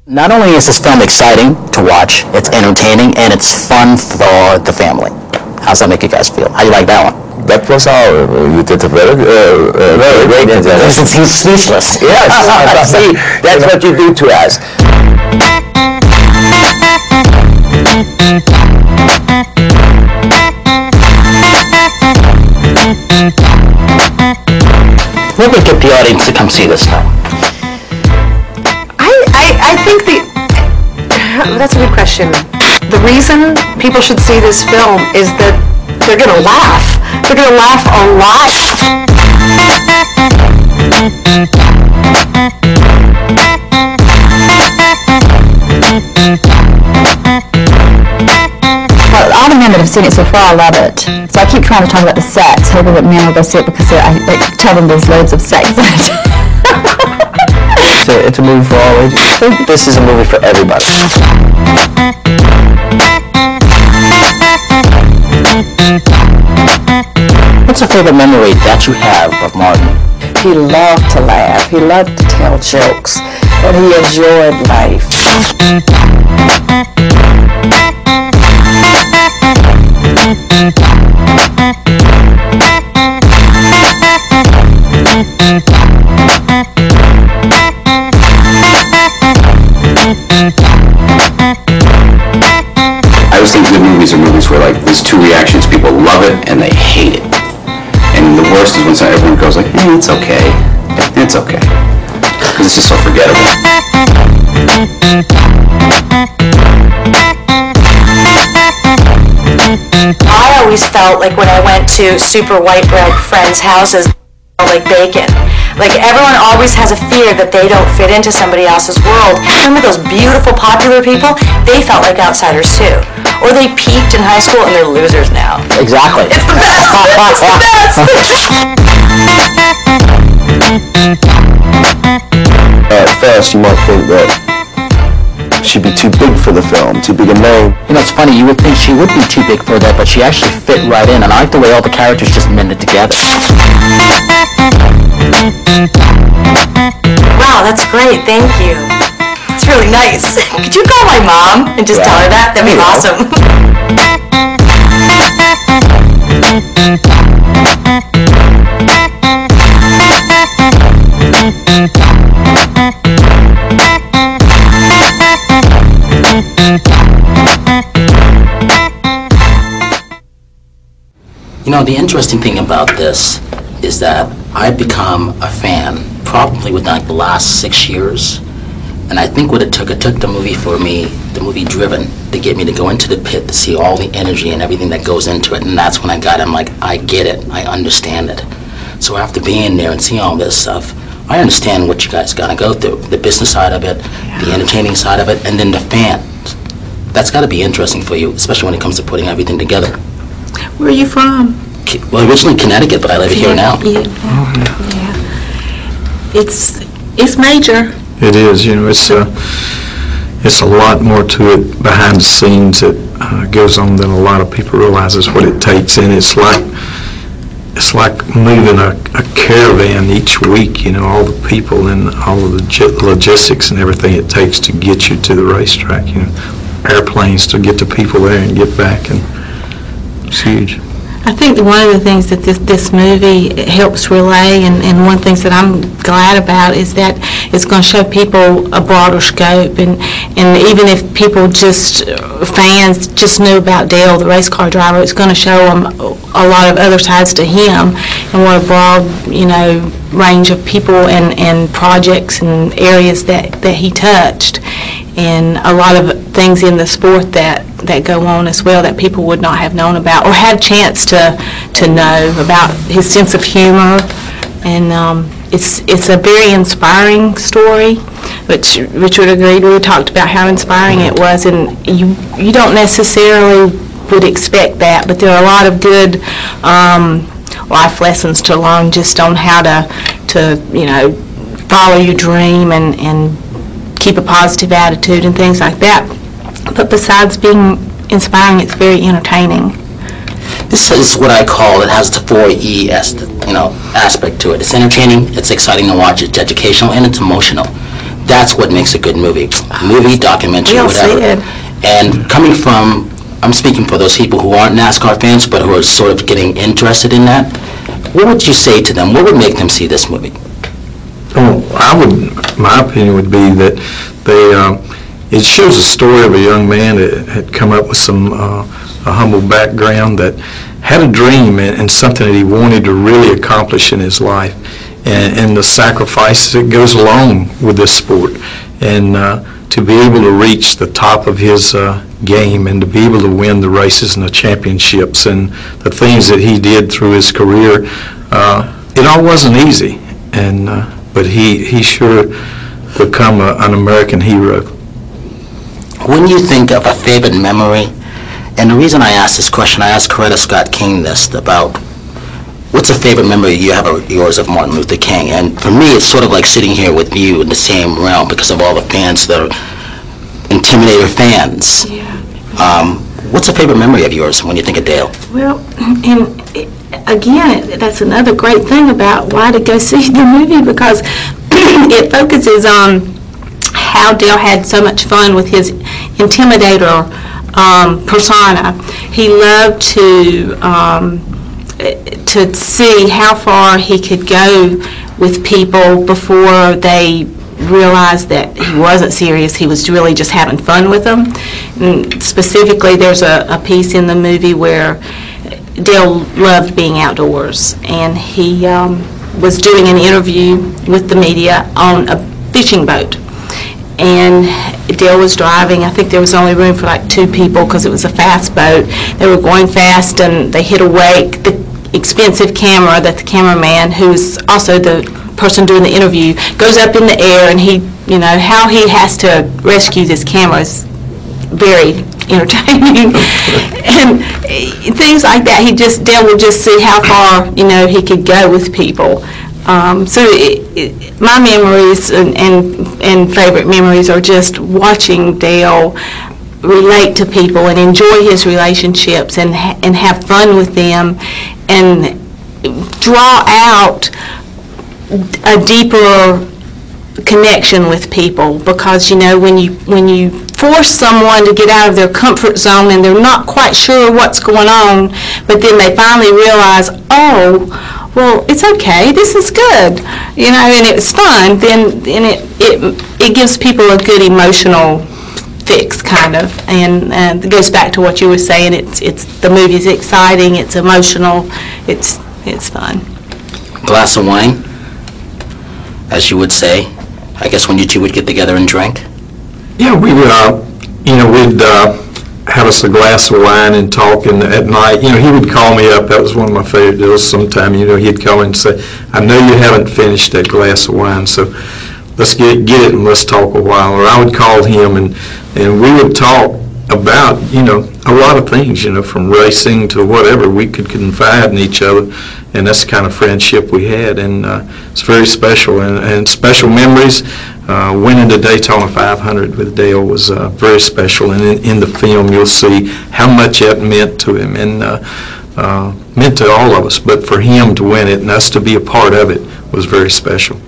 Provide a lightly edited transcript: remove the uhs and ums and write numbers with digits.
Not only is this film exciting to watch, it's entertaining, and it's fun for the family. How's that make you guys feel? How do you like that one? That was all. You did a very great. He's speechless. Yes, see, that's what you do to us. What would get the audience to come see this film? I think that's a good question. The reason people should see this film is that they're going to laugh. They're going to laugh a lot. Well, all the men that have seen it so far love it. So I keep trying to talk about the sex, hoping that men will go see it because I tell them there's loads of sex in it. It's a movie for all ages. I think this is a movie for everybody. What's a favorite memory that you have of Martin? He loved to laugh. He loved to tell jokes. And he enjoyed life. I always think good movies are movies where like there's two reactions. People love it and they hate it. And the worst is when everyone goes like, it's okay. It's okay. Because it's just so forgettable. I always felt like when I went to super white bread friends' houses, like bacon. Like everyone always has a fear that they don't fit into somebody else's world. Remember those beautiful popular people? They felt like outsiders too. Or they peaked in high school and they're losers now. Exactly. It's the best! It's the best! At first, you might think that she'd be too big for the film, too big a name. You know, it's funny, you would think she would be too big for that, but she actually fit right in, and I like the way all the characters just mended together. Wow, that's great. Thank you. It's really nice. Could you call my mom and just tell her that? That'd be awesome. You know, the interesting thing about this is that I've become a fan probably within like the last 6 years. And I think what it took the movie for me, the movie Driven, to get me to go into the pit, to see all the energy and everything that goes into it. And that's when I got it. I'm like, I get it. I understand it. So after being there and seeing all this stuff, I understand what you guys got to go through. The business side of it, the entertaining side of it, and then the fans. That's got to be interesting for you, especially when it comes to putting everything together. Where are you from? Well, originally Connecticut, but I live here now. Yeah. It's major. It is, you know, it's a lot more to it behind the scenes that goes on than a lot of people realize is what it takes, and it's like moving a caravan each week, you know, all the people and all of the logistics and everything it takes to get you to the racetrack, you know, airplanes to get the people there and get back, and it's huge. I think one of the things that this movie helps relay, and one of the things that I'm glad about, is that it's going to show people a broader scope, and even if people fans just knew about Dale, the race car driver, it's going to show them a lot of other sides to him, and what a broad, you know, range of people and projects and areas that he touched, and a lot of things in the sport that go on as well that people would not have known about or had a chance to know about. His sense of humor, and it's a very inspiring story, which Richard agreed. We talked about how inspiring it was, and you don't necessarily would expect that, but there are a lot of good life lessons to learn just on how to you know, follow your dream and keep a positive attitude and things like that. But besides being inspiring, it's very entertaining. This is what I call, it has the 4E aspect to it. It's entertaining, it's exciting to watch, it's educational, and it's emotional. that's what makes a good movie. Movie, documentary, Well whatever. said. And coming from, I'm speaking for those people who aren't NASCAR fans, but who are sort of getting interested in that, what would you say to them? What would make them see this movie? Oh, my opinion would be that it shows a story of a young man that had come up with a humble background, that had a dream and something that he wanted to really accomplish in his life, and the sacrifices that goes along with this sport, and to be able to reach the top of his game and to be able to win the races and the championships and the things that he did through his career. It all wasn't easy, but he sure become an American hero. When you think of a favorite memory, and the reason I asked this question, I asked Coretta Scott King this about what's a favorite memory you have of yours of Martin Luther King? And for me, it's sort of like sitting here with you in the same realm because of all the fans that are Intimidator fans. Yeah. What's a favorite memory of yours when you think of Dale? Well, and again, that's another great thing about why to go see the movie, because it focuses on how Dale had so much fun with his Intimidator persona. He loved to see how far he could go with people before they realized that he wasn't serious, he was really just having fun with them. And specifically, there's a piece in the movie where Dale loved being outdoors, and he was doing an interview with the media on a fishing boat. And Dale was driving. I think there was only room for like 2 people because it was a fast boat. They were going fast and they hit a wake. The expensive camera that the cameraman, who's also the person doing the interview, goes up in the air, and he, how he has to rescue this camera is very entertaining. And things like that, Dale would just see how far, he could go with people. So my memories and favorite memories are just watching Dale relate to people and enjoy his relationships and have fun with them and draw out a deeper connection with people, because when you force someone to get out of their comfort zone and they're not quite sure what's going on, but then they finally realize, oh, well, it's okay, this is good, and it's fun, then it gives people a good emotional fix, kind of, and it goes back to what you were saying. It's the movie's exciting, it's emotional, it's fun. Glass of wine, as you would say, I guess, when you two would get together and drink? Yeah, we would, we'd have us a glass of wine and talk, and at night, he would call me up. That was one of my favorite deals. Sometime, he'd call in and say, I know you haven't finished that glass of wine, so let's get it and let's talk a while. Or I would call him, and we would talk about, a lot of things, from racing to whatever. We could confide in each other, and that's the kind of friendship we had, and it's very special, and special memories. Winning the Daytona 500 with Dale was very special, and in the film you'll see how much that meant to him, and meant to all of us, but for him to win it and us to be a part of it was very special.